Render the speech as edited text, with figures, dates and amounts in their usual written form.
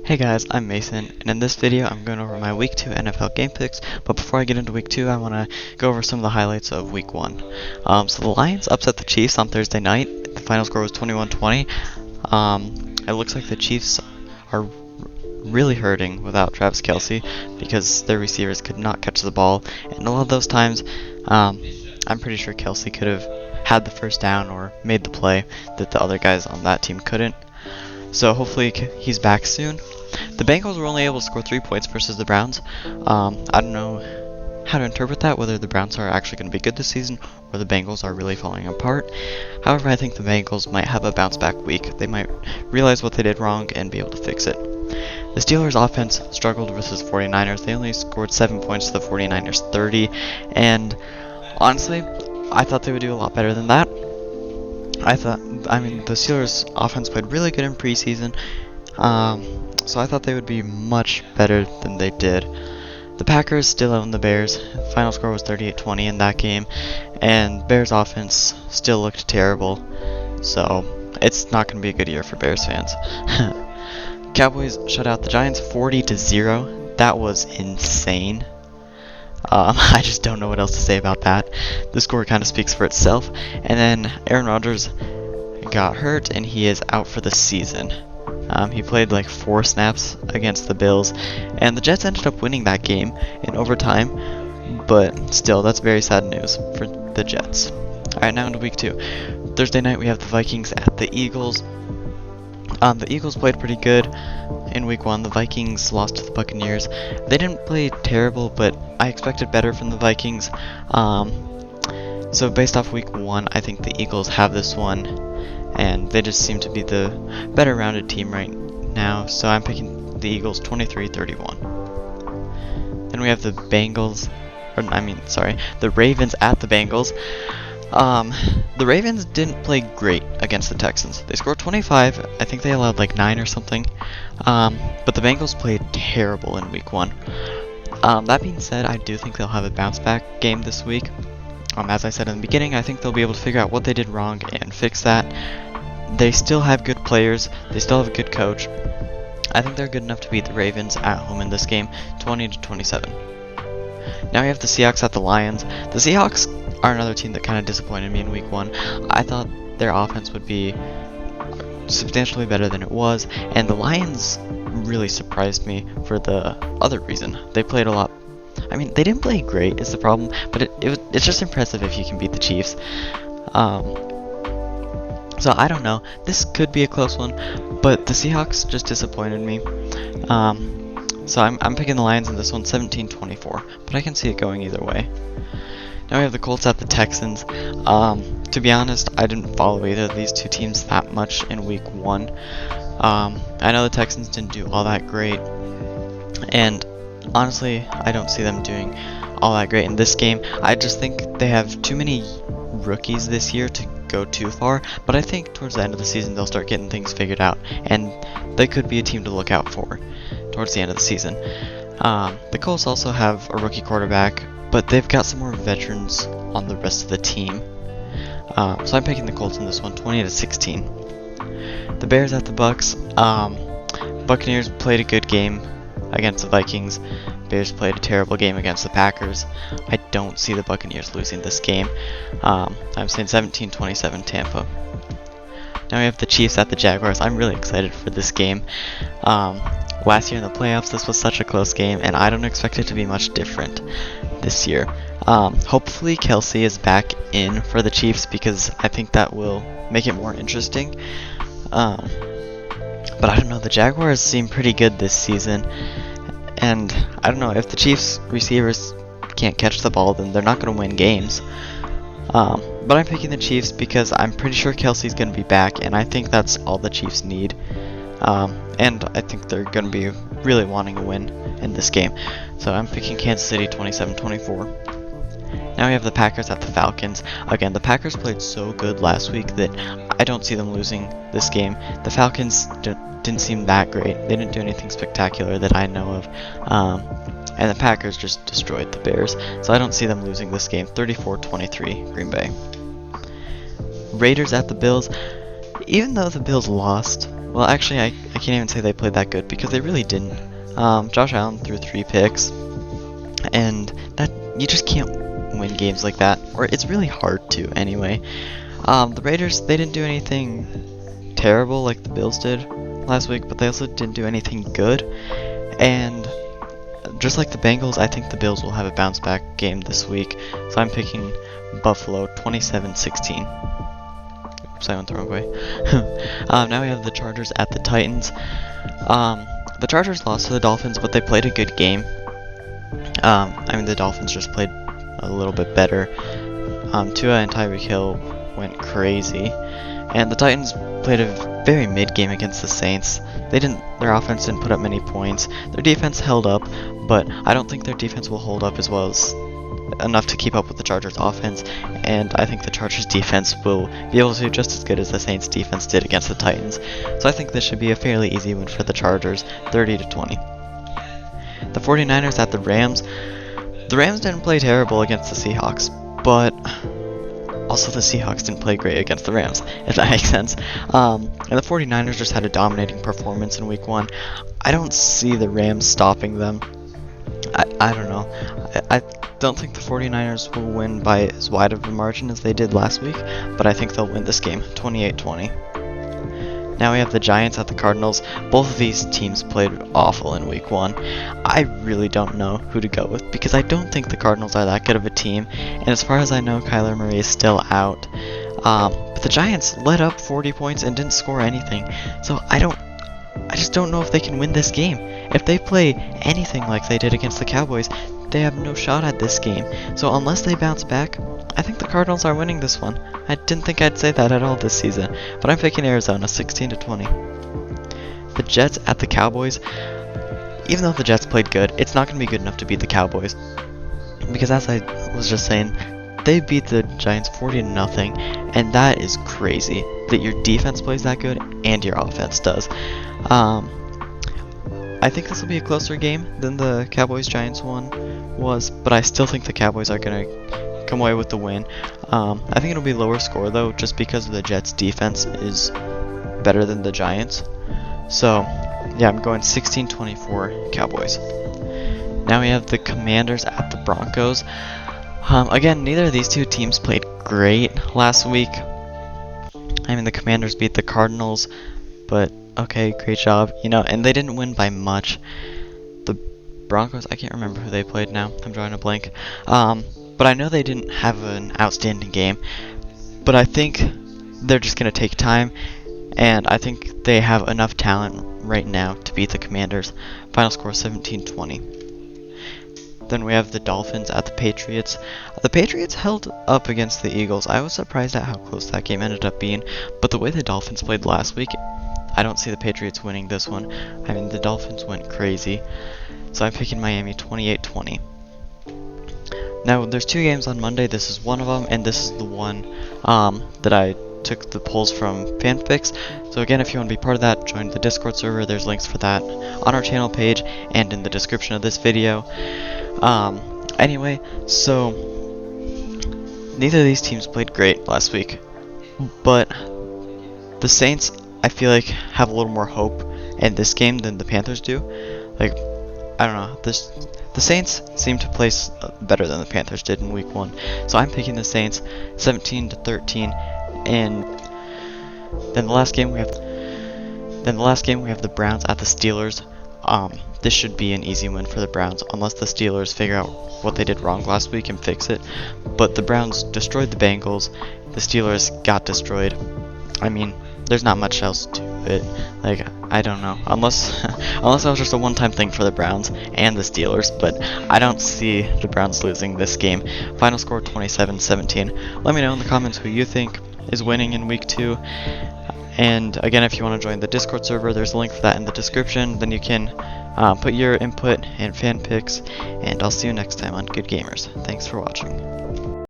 Hey guys, I'm Mason, and in this video I'm going over my Week 2 NFL game picks, but before I get into Week 2 I want to go over some of the highlights of Week 1. So the Lions upset the Chiefs on Thursday night. The final score was 21-20. It looks like the Chiefs are really hurting without Travis Kelce because their receivers could not catch the ball, and a lot of those times I'm pretty sure Kelce could have had the first down or made the play that the other guys on that team couldn't. So hopefully he's back soon. The Bengals were only able to score 3 points versus the Browns. I don't know how to interpret that, whether the Browns are actually going to be good this season or the Bengals are really falling apart. However, I think the Bengals might have a bounce back week. They might realize what they did wrong and be able to fix it. The Steelers offense struggled versus 49ers. They only scored 7 points to the 49ers 30, and honestly, I thought they would do a lot better than that. The Steelers offense played really good in preseason, so I thought they would be much better than they did. The Packers still own the Bears. The final score was 38-20 in that game, and Bears offense still looked terrible, so it's not going to be a good year for Bears fans. Cowboys shut out the Giants 40-0. That was insane. I just don't know what else to say about that. The score kind of speaks for itself. And then Aaron Rodgers got hurt and he is out for the season. He played like 4 snaps against the Bills, and the Jets ended up winning that game in overtime, but still, that's very sad news for the Jets. Alright, now into Week 2. Thursday night we have the Vikings at the Eagles. The Eagles played pretty good in Week 1. The Vikings lost to the Buccaneers. They didn't play terrible, but I expected better from the Vikings. So based off Week 1, I think the Eagles have this one, and they just seem to be the better rounded team right now. So I'm picking the Eagles 23-31. Then we have the the Ravens at the Bengals. The Ravens didn't play great against the Texans. They scored 25. I think they allowed like 9 or something. But the Bengals played terrible in Week 1. That being said, I do think they'll have a bounce back game this week. As I said in the beginning, I think they'll be able to figure out what they did wrong and fix that. They still have good players. They still have a good coach. I think they're good enough to beat the Ravens at home in this game, 20-27. Now we have the Seahawks at the Lions. The Seahawks are another team that kind of disappointed me in Week 1. I thought their offense would be substantially better than it was, and the Lions really surprised me for the other reason. They played a lot. I mean, they didn't play great is the problem, but it's just impressive if you can beat the Chiefs. So I don't know. This could be a close one, but the Seahawks just disappointed me. So I'm picking the Lions in this one, 17-24, but I can see it going either way. Now we have the Colts at the Texans. To be honest, I didn't follow either of these two teams that much in Week 1. I know the Texans didn't do all that great, and honestly, I don't see them doing all that great in this game. I just think they have too many rookies this year to go too far, but I think towards the end of the season they'll start getting things figured out, and they could be a team to look out for towards the end of the season. The Colts also have a rookie quarterback, but they've got some more veterans on the rest of the team. So I'm picking the Colts in this one, 20-16. The Bears at the Bucks. Buccaneers played a good game against the Vikings. Bears played a terrible game against the Packers. I don't see the Buccaneers losing this game. I'm saying 17-27 Tampa. Now we have the Chiefs at the Jaguars. I'm really excited for this game. Last year in the playoffs, this was such a close game, and I don't expect it to be much different this year. Hopefully Kelce is back in for the Chiefs, because I think that will make it more interesting. But I don't know, the Jaguars seem pretty good this season, and I don't know, if the Chiefs receivers can't catch the ball, then they're not going to win games. But I'm picking the Chiefs because I'm pretty sure Kelce's going to be back, and I think that's all the Chiefs need. And I think they're going to be really wanting a win in this game. So I'm picking Kansas City 27-24. Now we have the Packers at the Falcons. Again, the Packers played so good last week that I don't see them losing this game. The Falcons didn't seem that great. They didn't do anything spectacular that I know of. And the Packers just destroyed the Bears. So I don't see them losing this game. 34-23 Green Bay. Raiders at the Bills. Even though the Bills lost, Well, actually, I can't even say they played that good because they really didn't. Josh Allen threw 3 picks, and that you just can't win games like that, or it's really hard to anyway. The Raiders, they didn't do anything terrible like the Bills did last week, but they also didn't do anything good. And just like the Bengals, I think the Bills will have a bounce back game this week. So I'm picking Buffalo 27-16. Oops, I went the wrong way. Now we have the Chargers at the Titans. The Chargers lost to the Dolphins, but they played a good game. I mean, the Dolphins just played a little bit better. Tua and Tyreek Hill went crazy, and the Titans played a very mid game against the Saints. Their offense didn't put up many points. Their defense held up, but I don't think their defense will hold up as well as enough to keep up with the Chargers offense, and I think the Chargers defense will be able to do just as good as the Saints defense did against the Titans. So I think this should be a fairly easy win for the Chargers, 30-20. The 49ers at the Rams. The Rams didn't play terrible against the Seahawks, but also the Seahawks didn't play great against the Rams, if that makes sense. And the 49ers just had a dominating performance in week 1. I don't see the Rams stopping them. I don't know. I don't think the 49ers will win by as wide of a margin as they did last week, but I think they'll win this game, 28-20. Now we have the Giants at the Cardinals. Both of these teams played awful in week 1. I really don't know who to go with because I don't think the Cardinals are that good of a team, and as far as I know, Kyler Murray is still out. But the Giants let up 40 points and didn't score anything, so I just don't know if they can win this game. If they play anything like they did against the Cowboys, they have no shot at this game. So unless they bounce back, I think the Cardinals are winning this one. I didn't think I'd say that at all this season, but I'm picking Arizona 16-20. The Jets at the Cowboys. Even though the Jets played good, it's not going to be good enough to beat the Cowboys. Because as I was just saying, they beat the Giants 40-0, and that is crazy that your defense plays that good and your offense does. I think this will be a closer game than the Cowboys-Giants one was, but I still think the Cowboys are going to come away with the win. I think it'll be lower score though, just because the Jets' defense is better than the Giants. So, yeah, I'm going 16-24 Cowboys. Now we have the Commanders at the Broncos. Again, neither of these two teams played great last week. I mean, the Commanders beat the Cardinals, but okay, great job, and they didn't win by much. The Broncos, I can't remember who they played now. I'm drawing a blank. But I know they didn't have an outstanding game. But I think they're just going to take time, and I think they have enough talent right now to beat the Commanders. Final score 17-20. Then we have the Dolphins at the Patriots. The Patriots held up against the Eagles. I was surprised at how close that game ended up being, but the way the Dolphins played last week, I don't see the Patriots winning this one. I mean, the Dolphins went crazy. So I'm picking Miami 28-20. Now, there's 2 games on Monday. This is one of them, and this is the one that I took the polls from FanPicks. So again, if you want to be part of that, join the Discord server. There's links for that on our channel page and in the description of this video. Anyway, so neither of these teams played great last week, but the Saints, I feel like, have a little more hope in this game than the Panthers do. Like, I don't know, the Saints seem to play better than the Panthers did in week 1. So I'm picking the Saints 17-13, and then the last game we have the Browns at the Steelers. This should be an easy win for the Browns unless the Steelers figure out what they did wrong last week and fix it. But the Browns destroyed the Bengals. The Steelers got destroyed. I mean, there's not much else to it. Like, I don't know. Unless that was just a one-time thing for the Browns and the Steelers, but I don't see the Browns losing this game. Final score 27-17. Let me know in the comments who you think is winning in week 2. And again, if you want to join the Discord server, there's a link for that in the description. Then you can put your input and fan picks, and I'll see you next time on Good Gamers. Thanks for watching.